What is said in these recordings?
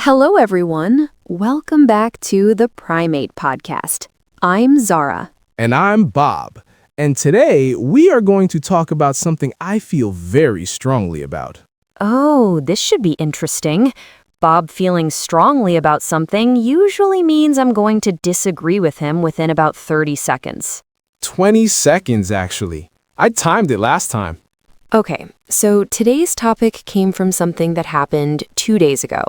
Hello, everyone. Welcome back to the Primate podcast. I'm Zara. And I'm Bob. And today we are going to talk about something I feel very strongly about. Oh, this should be interesting. Bob feeling strongly about something usually means I'm going to disagree with him within about 30 seconds. 20 seconds, actually. I timed it last time. Okay, so today's topic came from something that happened 2 days ago.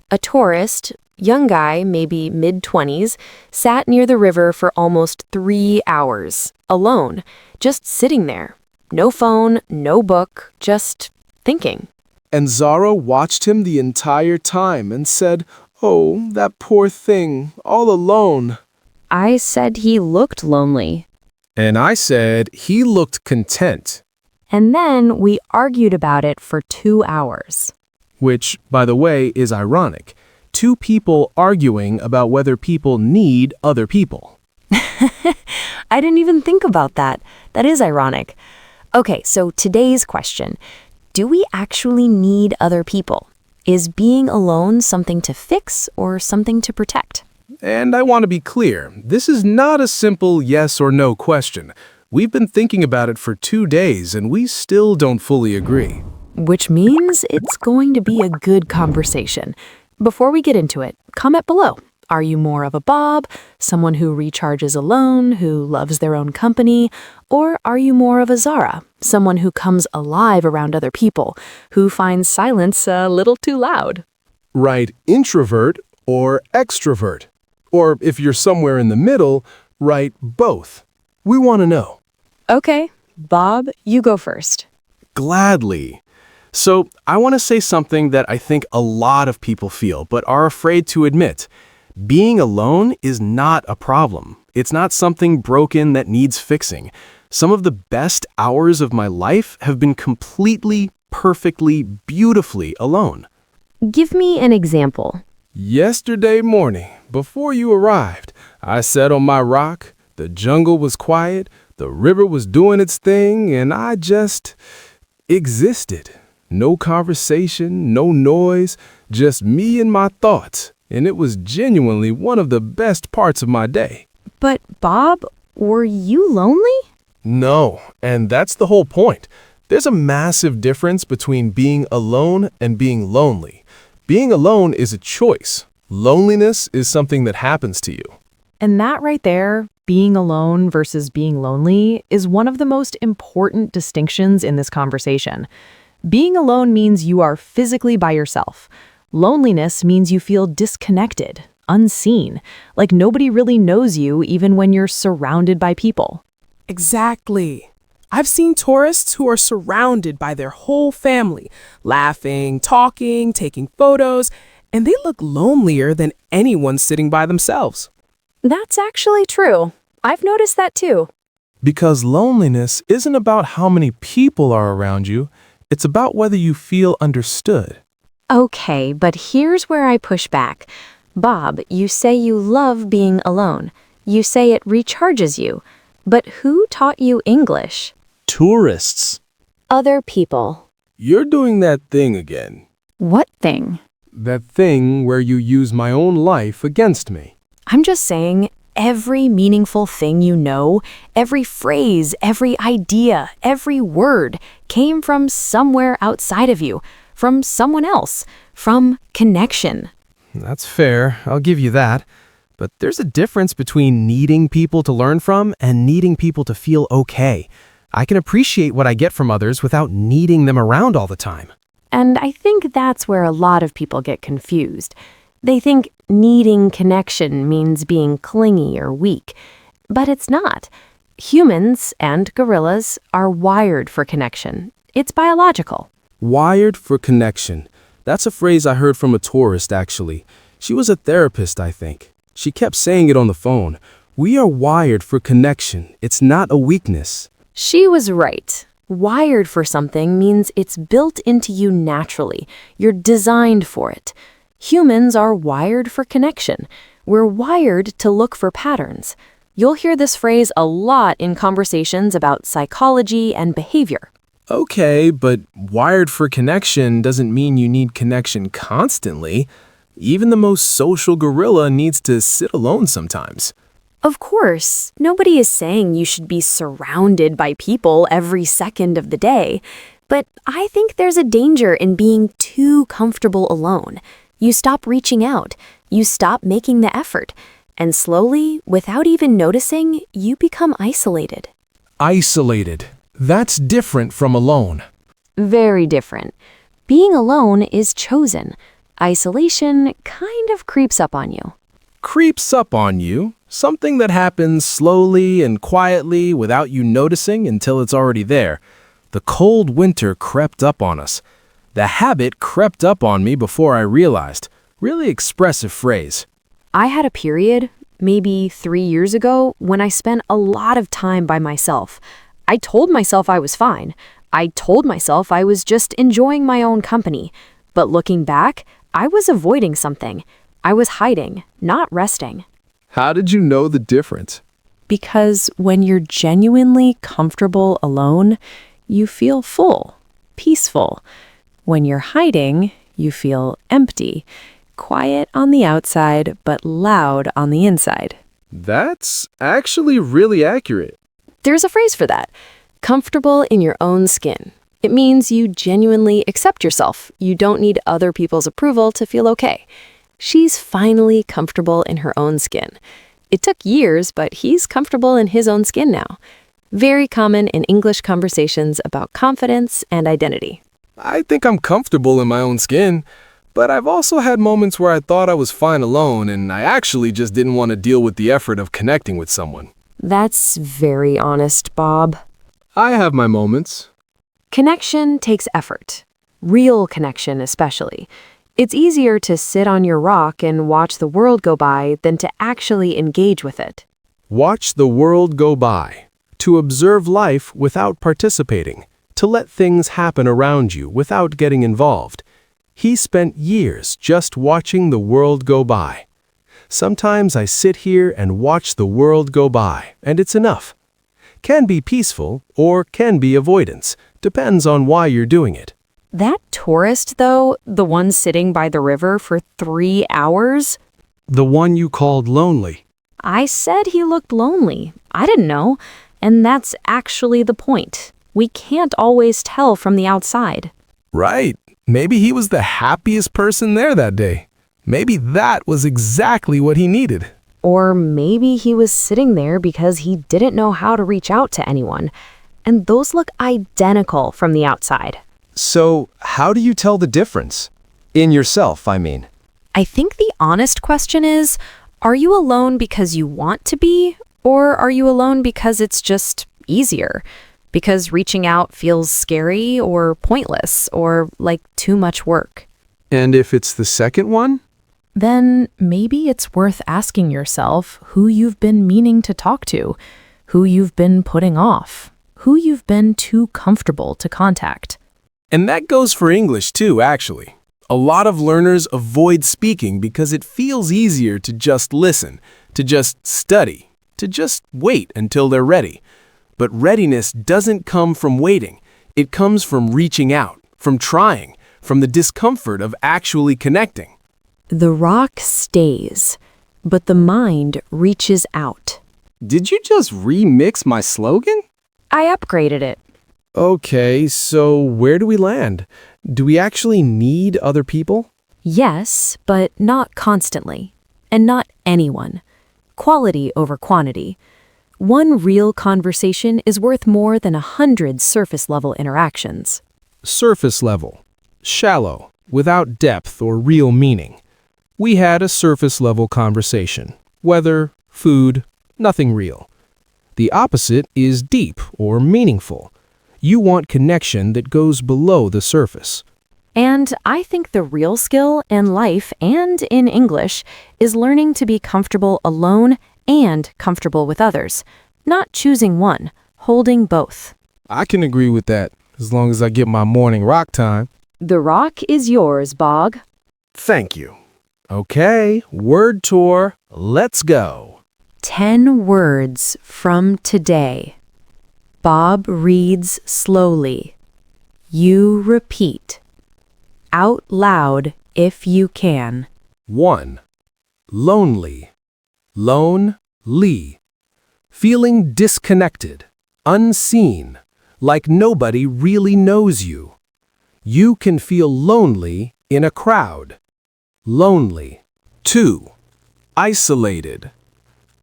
A tourist, young guy, maybe mid-20s, sat near the river for almost 3 hours, alone, just sitting there. No phone, no book, just thinking. And Zara watched him the entire time and said, "Oh, that poor thing, all alone." I said he looked lonely. And I said he looked content. And then we argued about it for 2 hours. Which, by the way, is ironic. Two people arguing about whether people need other people. I didn't even think about that. That is ironic. Okay, so today's question. Do we actually need other people? Is being alone something to fix or something to protect? And I want to be clear, this is not a simple yes or no question. We've been thinking about it for 2 days and we still don't fully agree. Which means it's going to be a good conversation. Before we get into it, comment below. Are you more of a Bob, someone who recharges alone, who loves their own company? Or are you more of a Zara, someone who comes alive around other people, who finds silence a little too loud? Write introvert or extrovert. Or if you're somewhere in the middle, write both. We want to know. Okay, Bob, you go first. Gladly. So I want to say something that I think a lot of people feel but are afraid to admit. Being alone is not a problem. It's not something broken that needs fixing. Some of the best hours of my life have been completely, perfectly, beautifully alone. Give me an example. Yesterday morning, before you arrived, I sat on my rock, the jungle was quiet, the river was doing its thing, and I just existed. No conversation, no noise, just me and my thoughts. And it was genuinely one of the best parts of my day. But Bob, were you lonely? No, and that's the whole point. There's a massive difference between being alone and being lonely. Being alone is a choice. Loneliness is something that happens to you. And that right there, being alone versus being lonely, is one of the most important distinctions in this conversation. Being alone means you are physically by yourself. Loneliness means you feel disconnected, unseen, like nobody really knows you even when you're surrounded by people. Exactly. I've seen tourists who are surrounded by their whole family, laughing, talking, taking photos, and they look lonelier than anyone sitting by themselves. That's actually true. I've noticed that too. Because loneliness isn't about how many people are around you. It's about whether you feel understood. Okay, but here's where I push back. Bob, you say you love being alone. You say it recharges you. But who taught you English? Tourists. Other people. You're doing that thing again. What thing? That thing where you use my own life against me. I'm just saying, every meaningful thing you know, every phrase, every idea, every word came from somewhere outside of you, from someone else, from connection. That's fair, I'll give you that. But there's a difference between needing people to learn from and needing people to feel okay. I can appreciate what I get from others without needing them around all the time. And I think that's where a lot of people get confused. They think needing connection means being clingy or weak, but it's not. Humans and gorillas are wired for connection. It's biological. Wired for connection. That's a phrase I heard from a tourist, actually. She was a therapist, I think. She kept saying it on the phone. We are wired for connection. It's not a weakness. She was right. Wired for something means it's built into you naturally. You're designed for it. Humans are wired for connection. We're wired to look for patterns. You'll hear this phrase a lot in conversations about psychology and behavior. Okay, but wired for connection doesn't mean you need connection constantly. Even the most social gorilla needs to sit alone sometimes. Of course, nobody is saying you should be surrounded by people every second of the day, but I think there's a danger in being too comfortable alone. You stop reaching out, you stop making the effort, and slowly, without even noticing, you become isolated. Isolated. That's different from alone. Very different. Being alone is chosen. Isolation kind of creeps up on you. Creeps up on you, something that happens slowly and quietly without you noticing until it's already there. The cold winter crept up on us. The habit crept up on me before I realized. Really expressive phrase. I had a period, maybe 3 years ago, when I spent a lot of time by myself. I told myself I was fine. I told myself I was just enjoying my own company. But looking back, I was avoiding something. I was hiding, not resting. How did you know the difference? Because when you're genuinely comfortable alone, you feel full, peaceful. When you're hiding, you feel empty, quiet on the outside, but loud on the inside. That's actually really accurate. There's a phrase for that. Comfortable in your own skin. It means you genuinely accept yourself. You don't need other people's approval to feel okay. She's finally comfortable in her own skin. It took years, but he's comfortable in his own skin now. Very common in English conversations about confidence and identity. I think I'm comfortable in my own skin, but I've also had moments where I thought I was fine alone and I actually just didn't want to deal with the effort of connecting with someone. That's very honest, Bob. I have my moments. Connection takes effort. Real connection, especially. It's easier to sit on your rock and watch the world go by than to actually engage with it. Watch the world go by. To observe life without participating. To let things happen around you without getting involved. He spent years just watching the world go by. Sometimes I sit here and watch the world go by, and it's enough. Can be peaceful or can be avoidance. Depends on why you're doing it. That tourist, though, the one sitting by the river for 3 hours? The one you called lonely. I said he looked lonely. I didn't know. And that's actually the point. We can't always tell from the outside. Right. Maybe he was the happiest person there that day. Maybe that was exactly what he needed. Or maybe he was sitting there because he didn't know how to reach out to anyone. And those look identical from the outside. So, how do you tell the difference? In yourself, I mean. I think the honest question is, are you alone because you want to be, or are you alone because it's just easier? Because reaching out feels scary or pointless or like too much work? And if it's the second one? Then maybe it's worth asking yourself who you've been meaning to talk to, who you've been putting off, who you've been too comfortable to contact. And that goes for English too, actually. A lot of learners avoid speaking because it feels easier to just listen, to just study, to just wait until they're ready. But readiness doesn't come from waiting. It comes from reaching out, from trying, from the discomfort of actually connecting. The rock stays, but the mind reaches out. Did you just remix my slogan? I upgraded it. Okay, so where do we land? Do we actually need other people? Yes, but not constantly. And not anyone. Quality over quantity. One real conversation is worth more than 100 surface-level interactions. Surface level. Shallow, without depth or real meaning. We had a surface-level conversation. Weather, food, nothing real. The opposite is deep or meaningful. You want connection that goes below the surface. And I think the real skill in life and in English is learning to be comfortable alone and comfortable with others. Not choosing one, holding both. I can agree with that, as long as I get my morning rock time. The rock is yours, Bog. Thank you. Okay, word tour, let's go. 10 words from today. Bob reads slowly. You repeat. Out loud if you can. 1. Lonely. Lonely. Feeling disconnected, unseen, like nobody really knows you. You can feel lonely in a crowd. Lonely. 2. Isolated.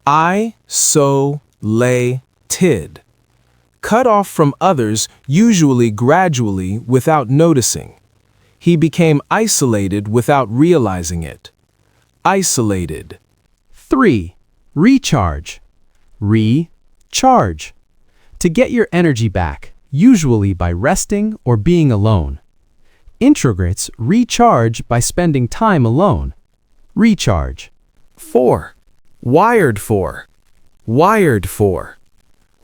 I-so-lay-tid. Cut off from others, usually gradually, without noticing. He became isolated without realizing it. Isolated. 3. Recharge. Recharge. To get your energy back, usually by resting or being alone. Introverts recharge by spending time alone. Recharge. 4. Wired for. Wired for.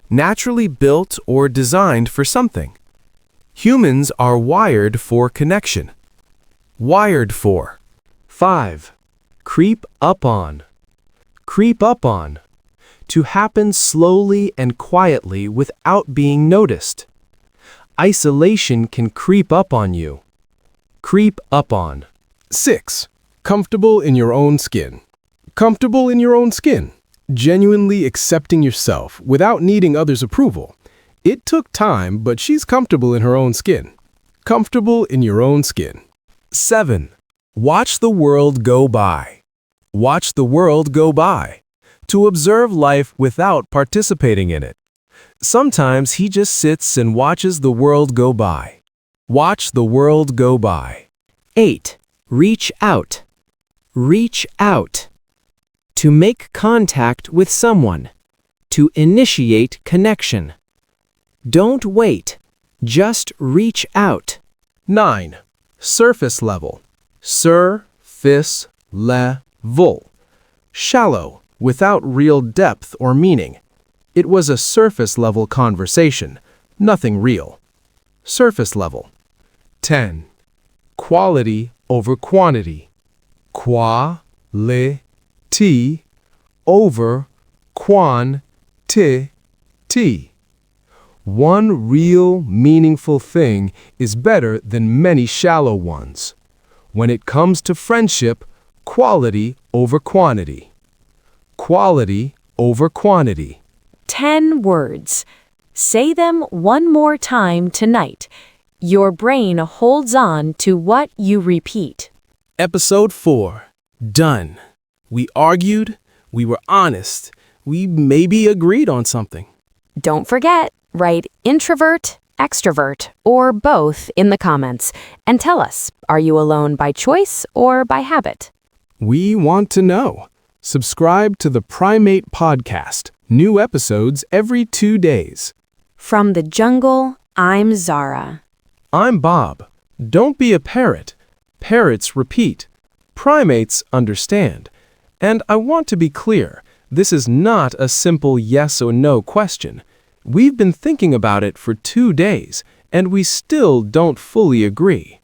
Naturally built or designed for something. Humans are wired for connection. Wired for. 5. Creep up on. Creep up on. To happen slowly and quietly without being noticed. Isolation can creep up on you. Creep up on. 6. Comfortable in your own skin. Comfortable in your own skin. Genuinely accepting yourself without needing others' approval. It took time, but she's comfortable in her own skin. Comfortable in your own skin. 7. Watch the world go by. Watch the world go by. To observe life without participating in it. Sometimes he just sits and watches the world go by. Watch the world go by. 8. Reach out. Reach out. To make contact with someone. To initiate connection. Don't wait. Just reach out. 9. Surface level. Sur-fis-le-vol. Shallow, without real depth or meaning. It was a surface-level conversation, nothing real. Surface level. 10. Quality over quantity. Qua-li-ti over quan-ti-ti. One real, meaningful thing is better than many shallow ones. When it comes to friendship, quality over quantity. Quality over quantity. 10 words. Say them one more time tonight. Your brain holds on to what you repeat. Episode 4. Done. We argued, we were honest, we maybe agreed on something. Don't forget, write introvert, extrovert, or both in the comments. And tell us, are you alone by choice or by habit? We want to know. Subscribe to the Primate podcast. New episodes every 2 days. From the jungle, I'm Zara. I'm Bob. Don't be a parrot. Parrots repeat. Primates understand. And I want to be clear, this is not a simple yes or no question. We've been thinking about it for 2 days, and we still don't fully agree.